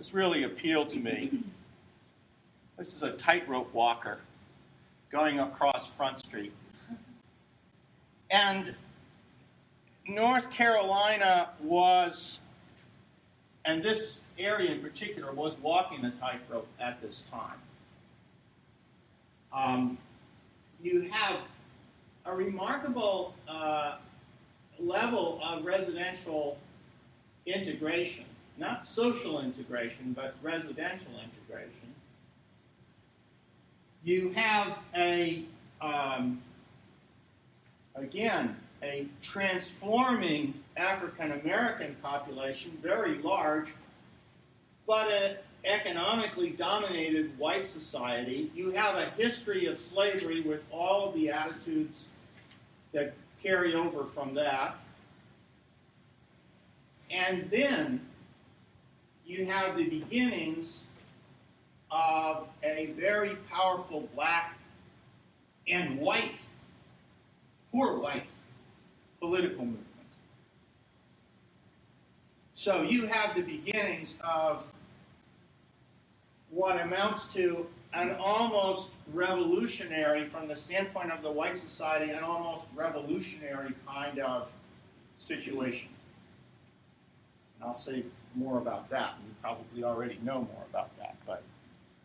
This really appealed to me. This is a tightrope walker going across Front Street. And North Carolina was, and this area in particular, was walking the tightrope at this time. You have a remarkable level of residential integration, not social integration, but residential integration. You have again, a transforming African-American population, very large, but an economically dominated white society. You have a history of slavery with all of the attitudes that carry over from that. And then you have the beginnings of a very powerful black and white, poor white, political movement. So you have the beginnings of what amounts to an almost revolutionary, from the standpoint of the white society, an almost revolutionary kind of situation. And I'll say more about that. You probably already know more about that, but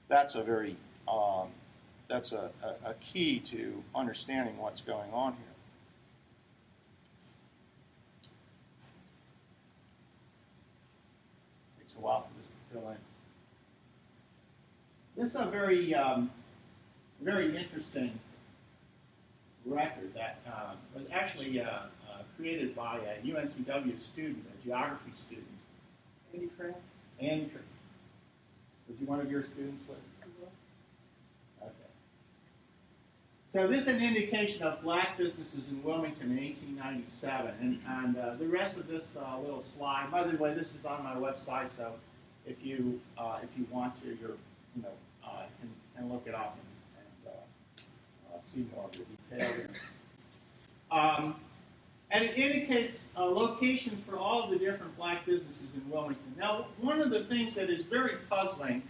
that's a very that's a key to understanding what's going on here. Takes a while for this to fill in. This is a very, very interesting record that was actually created by a UNCW student, a geography student. Andy Craig? Andy Craig. Was he one of your students, Liz? Okay. So this is an indication of black businesses in Wilmington in 1897, and the rest of this little slide. By the way, this is on my website, so if you want to, can look it up and see more of the detail here. And it indicates locations for all of the different black businesses in Wilmington. Now, one of the things that is very puzzling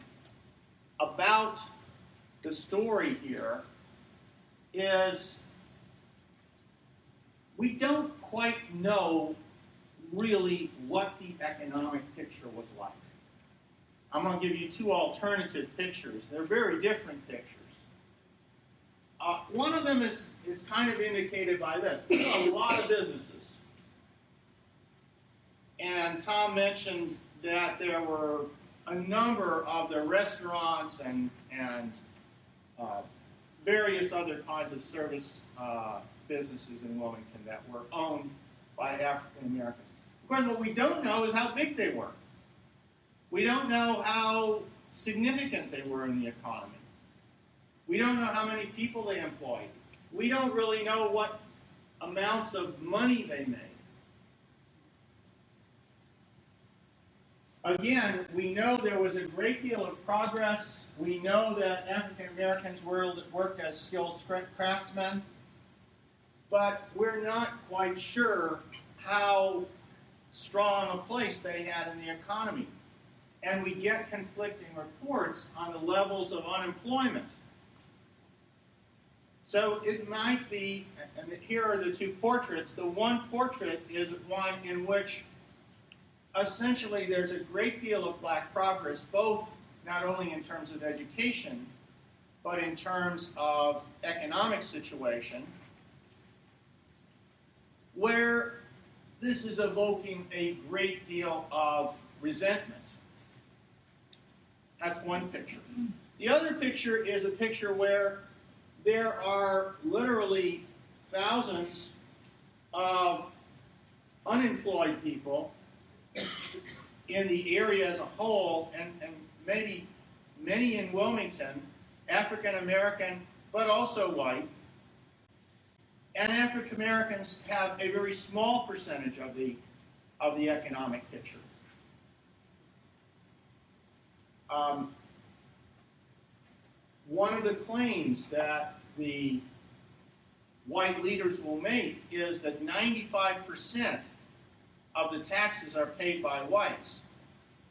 about the story here is we don't quite know really what the economic picture was like. I'm going to give you two alternative pictures. They're very different pictures. One of them is kind of indicated by this. There are a lot of businesses. And Tom mentioned that there were a number of the restaurants and various other kinds of service businesses in Wilmington that were owned by African Americans. Of course, what we don't know is how big they were. We don't know how significant they were in the economy. We don't know how many people they employed. We don't really know what amounts of money they made. Again, we know there was a great deal of progress. We know that African Americans worked as skilled craftsmen, but we're not quite sure how strong a place they had in the economy. And we get conflicting reports on the levels of unemployment. So it might be, and here are the two portraits. The one portrait is one in which essentially there's a great deal of black progress, both not only in terms of education, but in terms of economic situation, where this is evoking a great deal of resentment. That's one picture. The other picture is a picture where there are literally thousands of unemployed people in the area as a whole, and maybe many in Wilmington, African American, but also white. And African Americans have a very small percentage of the economic picture. One of the claims that the white leaders will make is that 95% of the taxes are paid by whites.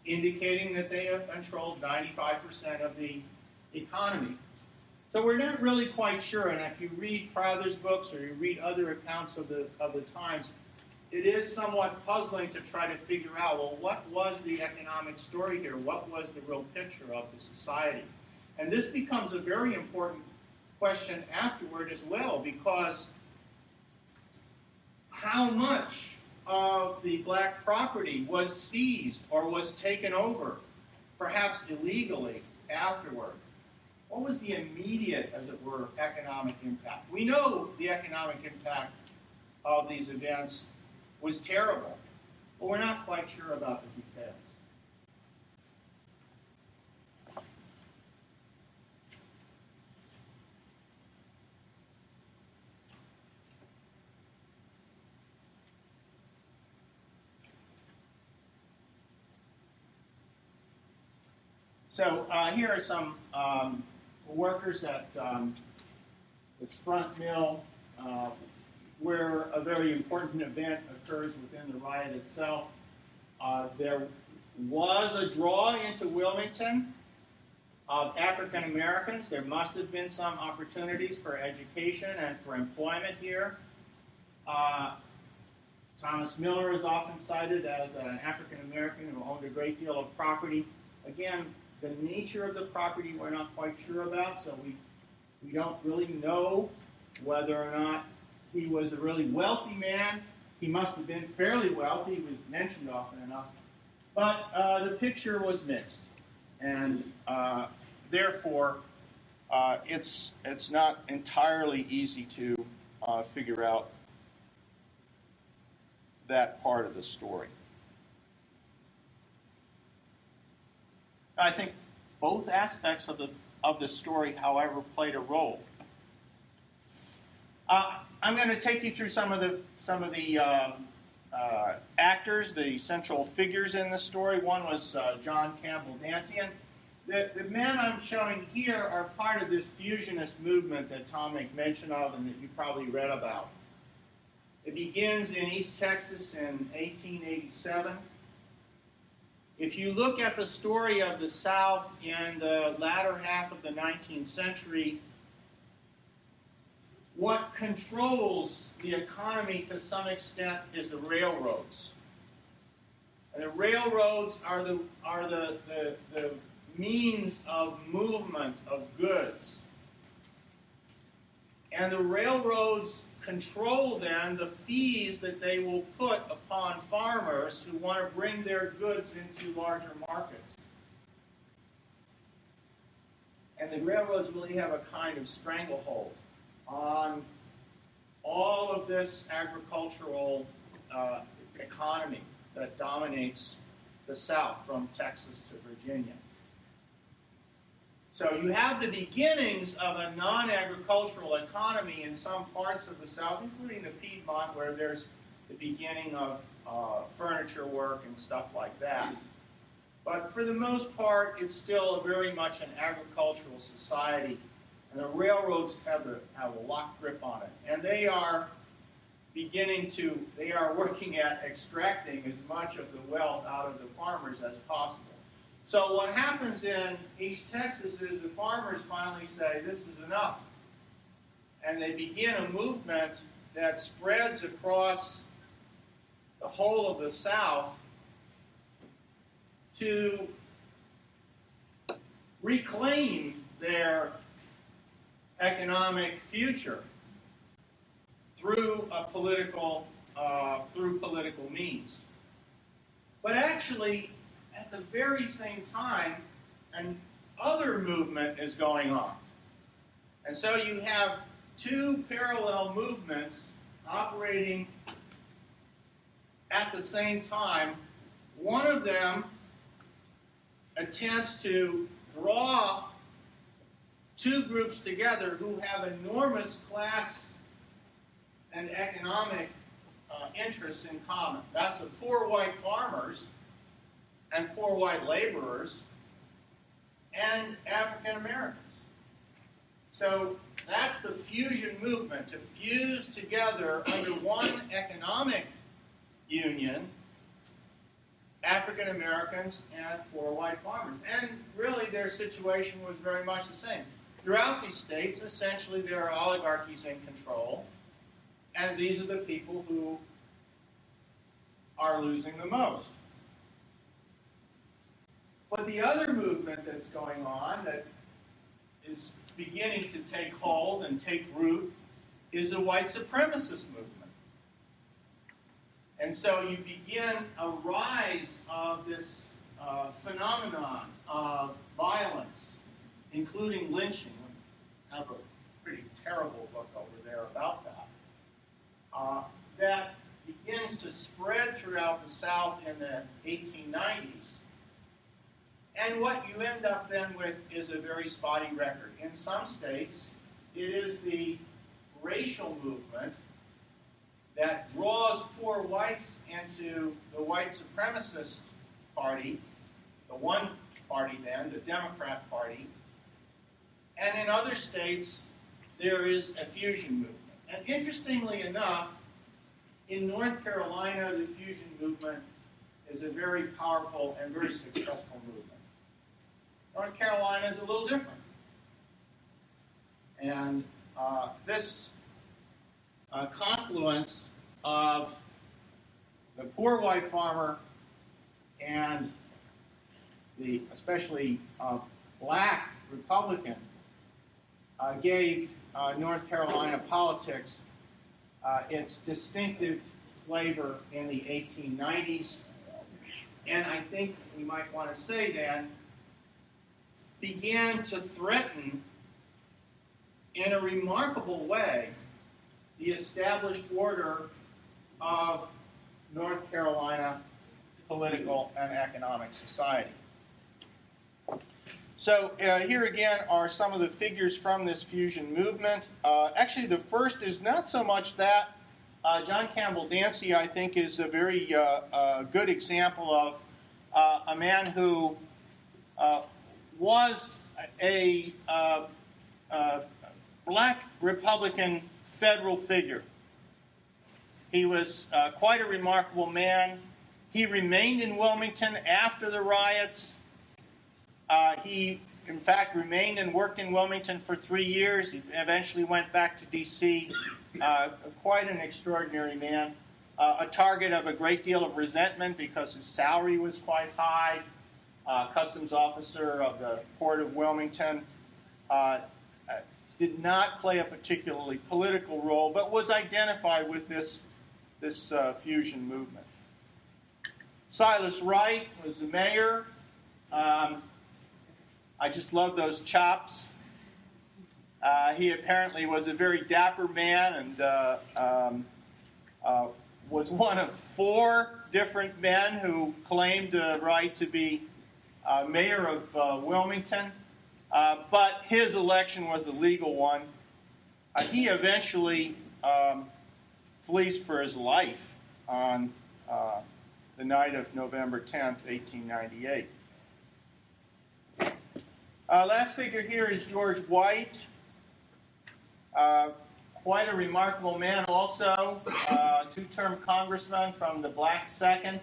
indicating that they have controlled 95% of the economy. So we're not really quite sure, and if you read Crowther's books or you read other accounts of the times, it is somewhat puzzling to try to figure out, well, what was the economic story here? What was the real picture of the society? And this becomes a very important question afterward as well, because how much of the black property was seized or was taken over, perhaps illegally, afterward? What was the immediate, as it were, economic impact? We know the economic impact of these events was terrible, but we're not quite sure about the details. So here are some workers at the Sprunt Mill, where a very important event occurs within the riot itself. There was a draw into Wilmington of African Americans. There must have been some opportunities for education and for employment here. Thomas Miller is often cited as an African American who owned a great deal of property. Again, the nature of the property we're not quite sure about, so we don't really know whether or not he was a really wealthy man. He must have been fairly wealthy. He was mentioned often enough. But the picture was mixed. And therefore, it's not entirely easy to figure out that part of the story. I think both aspects of the story, however, played a role. I'm going to take you through some of the actors, the central figures in the story. One was John Campbell Dancian. The men I'm showing here are part of this fusionist movement that Tom made mention of and that you probably read about. It begins in East Texas in 1887. If you look at the story of the South in the latter half of the 19th century, what controls the economy to some extent is the railroads. And the railroads are the means of movement of goods. And the railroads control then the fees that they will put upon farmers who want to bring their goods into larger markets. And the railroads really have a kind of stranglehold on all of this agricultural economy that dominates the South from Texas to Virginia. So you have the beginnings of a non-agricultural economy in some parts of the South, including the Piedmont, where there's the beginning of furniture work and stuff like that. But for the most part, it's still very much an agricultural society, and the railroads have a lock grip on it. And they are working at extracting as much of the wealth out of the farmers as possible. So what happens in East Texas is the farmers finally say, this is enough. And they begin a movement that spreads across the whole of the South to reclaim their economic future through political means. But actually, at the very same time, an other movement is going on. And so you have two parallel movements operating at the same time. One of them attempts to draw two groups together who have enormous class and economic interests in common. That's the poor white farmers and poor white laborers and African Americans. So that's the fusion movement, to fuse together under one economic union African Americans and poor white farmers. And really their situation was very much the same. Throughout these states, essentially there are oligarchies in control, and these are the people who are losing the most. But the other movement that's going on that is beginning to take hold and take root is a white supremacist movement. And so you begin a rise of this phenomenon of violence, including lynching. I have a pretty terrible book over there about that. That begins to spread throughout the South in the 1890s. And what you end up then with is a very spotty record. In some states, it is the racial movement that draws poor whites into the white supremacist party, the one party then, the Democrat Party. And in other states, there is a fusion movement. And interestingly enough, in North Carolina, the fusion movement is a very powerful and very successful movement. North Carolina is a little different. And this confluence of the poor white farmer and the especially black Republican gave North Carolina politics its distinctive flavor in the 1890s. And I think we might want to say then, began to threaten in a remarkable way the established order of North Carolina political and economic society. So here again are some of the figures from this fusion movement. Actually, the first is not so much that. John Campbell Dancy, I think, is a very good example of a man who was a black Republican federal figure. He was quite a remarkable man. He remained in Wilmington after the riots. He, in fact, remained and worked in Wilmington for 3 years. He eventually went back to D.C. Quite an extraordinary man. A target of a great deal of resentment because his salary was quite high. Customs officer of the Port of Wilmington. Did not play a particularly political role, but was identified with this fusion movement. Silas Wright was the mayor. I just love those chops. He apparently was a very dapper man and was one of 4 different men who claimed the right to be mayor of Wilmington. But his election was a legal one. He eventually flees for his life on the night of November 10th, 1898. Last figure here is George White. Quite a remarkable man also. 2-term congressman from the Black Second,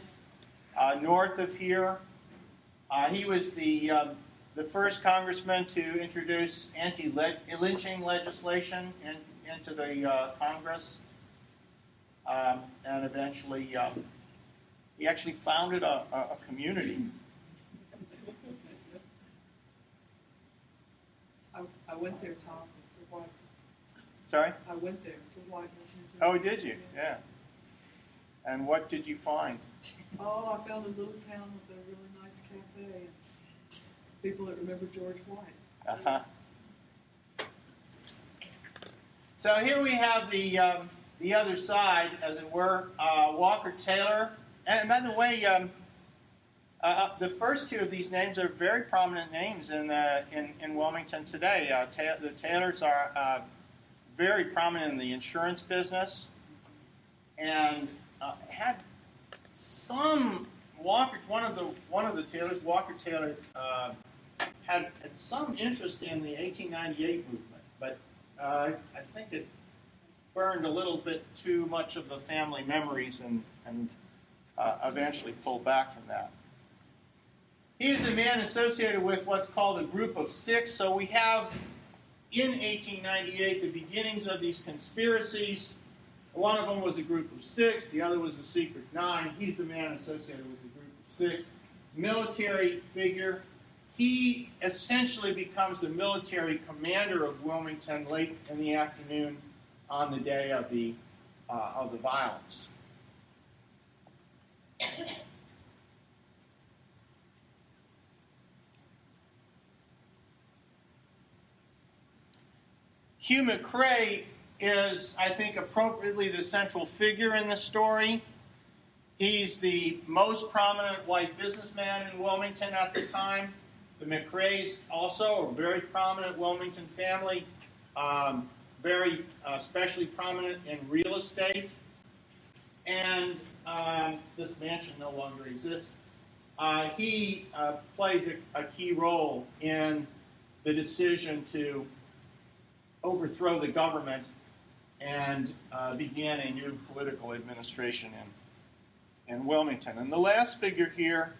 north of here. He was the first congressman to introduce anti-lynching legislation into the Congress. And eventually, he actually founded a community. I went there, Tom, to White. Sorry? I went there to White. Oh, did you? Yeah. And what did you find? Oh, I found a little town with a really nice cafe and people that remember George White. Uh-huh. So here we have the other side, as it were, Walker Taylor. And by the way, the first 2 of these names are very prominent names in Wilmington today. The Taylors are very prominent in the insurance business, and had some Walker. One of the Taylors, Walker Taylor, had some interest in the 1898 movement, but I think it burned a little bit too much of the family memories and eventually pulled back from that. He is a man associated with what's called a group of six. So we have, in 1898, the beginnings of these conspiracies. One of them was a group of six. The other was a secret nine. He's the man associated with the group of six. Military figure. He essentially becomes the military commander of Wilmington late in the afternoon on the day of the violence. Hugh McCrae is, I think, appropriately the central figure in the story. He's the most prominent white businessman in Wilmington at the time. The McCraes also a very prominent Wilmington family, very especially prominent in real estate. And this mansion no longer exists. He plays a key role in the decision to overthrow the government and begin a new political administration in Wilmington. And the last figure here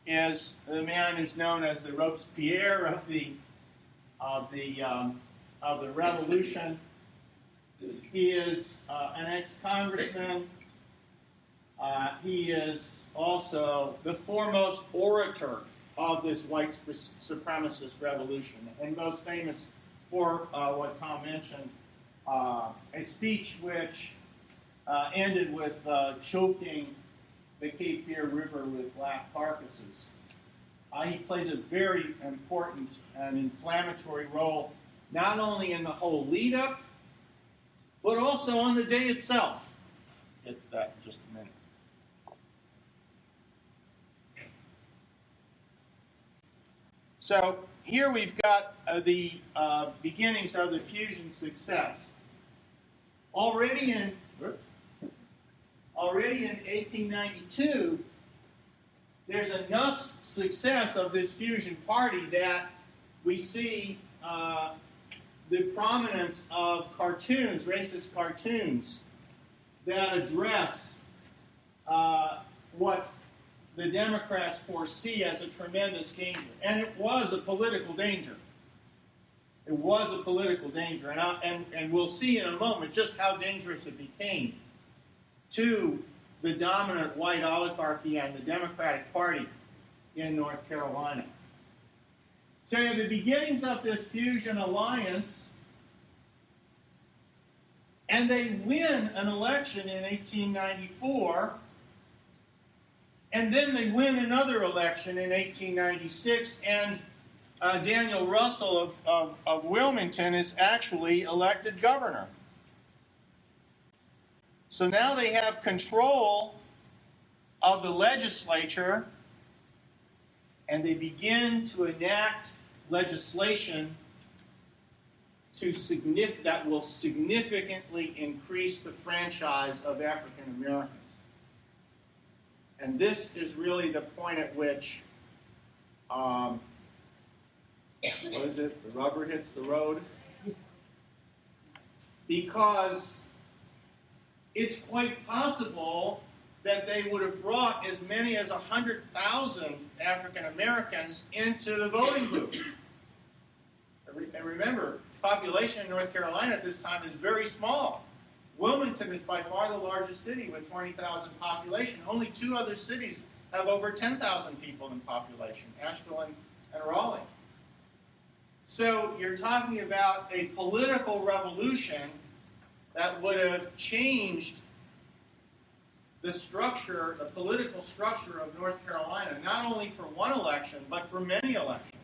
is the man who's known as the Robespierre of the revolution. He is an ex-congressman. He is also the foremost orator of this white supremacist revolution, and most famous for what Tom mentioned, a speech which ended with choking the Cape Fear River with black carcasses. He plays a very important and inflammatory role, not only in the whole lead-up, but also on the day itself. Get to that in just a minute. So here we've got the beginnings of the fusion success. Already in 1892, there's enough success of this fusion party that we see the prominence of cartoons, racist cartoons, that address what the Democrats foresee as a tremendous danger. And it was a political danger. It was a political danger. And we'll see in a moment just how dangerous it became to the dominant white oligarchy and the Democratic Party in North Carolina. So you have the beginnings of this fusion alliance, and they win an election in 1894, and then they win another election in 1896, and Daniel Russell of Wilmington is actually elected governor. So now they have control of the legislature, and they begin to enact legislation that will significantly increase the franchise of African Americans. And this is really the point at which, the rubber hits the road? Because it's quite possible that they would have brought as many as 100,000 African Americans into the voting booth. And remember, population in North Carolina at this time is very small. Wilmington is by far the largest city with 20,000 population. Only two other cities have over 10,000 people in population, Asheville and Raleigh. So you're talking about a political revolution that would have changed the structure, the political structure of North Carolina, not only for one election, but for many elections.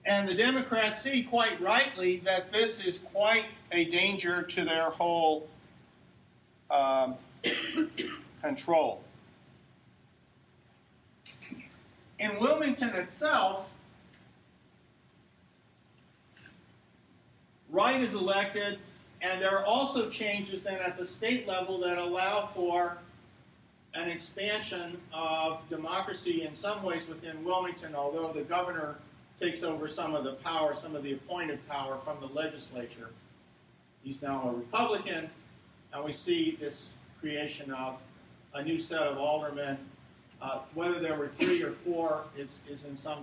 And the Democrats see quite rightly that this is quite a danger to their whole control. In Wilmington itself, Wright is elected, and there are also changes then at the state level that allow for an expansion of democracy in some ways within Wilmington, although the governor takes over some of the power, some of the appointed power from the legislature. He's now a Republican, and we see this creation of a new set of aldermen. Whether there were 3 or 4 is in some